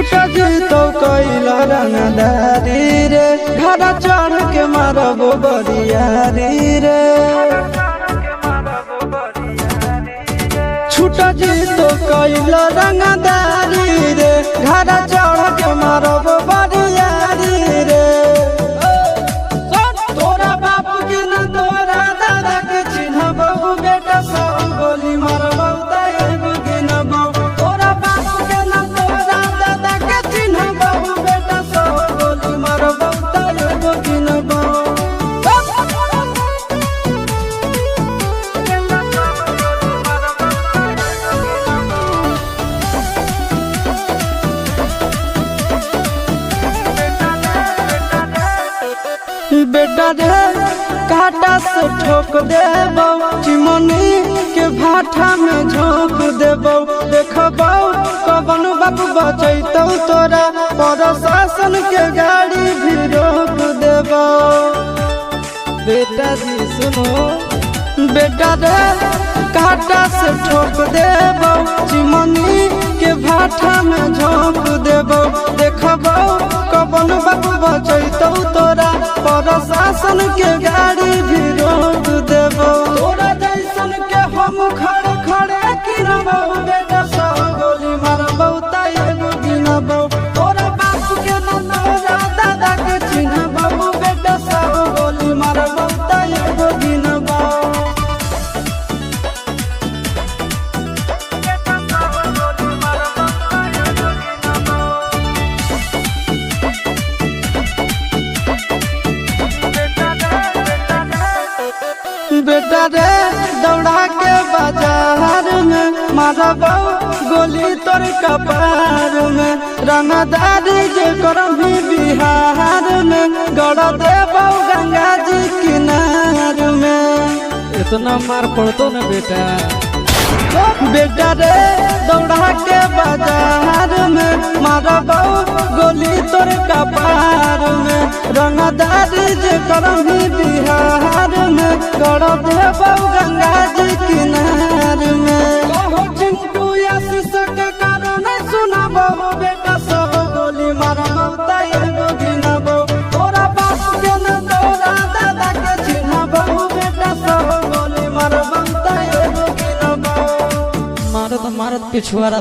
छुटा जी तो कैला रंगदारी रे घर चढ़ के मारबो बरियारी रे छुटा जी तो कैला रंगदारी रे घर चढ़ के मारबो बरियारी रे तोरा बाप के न तोरा दादा के चिन्हबो बेटा सब गोली मारबो ताएगो गिनबो तोरा बाप के न तोरा दादा के चिन्हबो बेटा सब गोली मारबो ताएगो गिनबो बेटा रे काटा से ठोक देबो चिमनी के भाठा में झोंक देबो देखबो कवन बाप बचैतौ तोरा प्रशासन के गाड़ी भी रोक देबो बेटा जी सुनो बेटा रे काटा से ठोक देबो चिमनी के भाठा में झोंक देबो देखबो कवन बाप बचैतौ तोरा प्रशासन के गाड़ी भी रोक देबो तोरा जैसन के हम खड़े खड़े गिनबो बेटा सब गोली मारबो ताएगो गिनबो तोरा बाप के न तोरा दादा के चिन्हबो बेटा सब गोली मारबो ताएगो गिनबो बेटा रे दौड़ा के बाजार में मारबो गोली तोर कपार में रंगदारी जे करबी बिहार में गड़ देबो गंगा जी किनार में इतना मार पड़तो न बेटा बेटा रे दौड़ा के बाजार में मारबो गोली तोर कपार में रंगदारी जे करबी बिहार में गड़ देबो गंगा जी किनार में कहो चिंटू आशीष के कारण सुनाबो बेटा सब गोली मारबो ताएगो गिनबो तोरा बाप के न तोरा दादा के चिन्हबो बेटा सब गोली मारबो ताएगो गिनबो मारत मारत पिछुआरा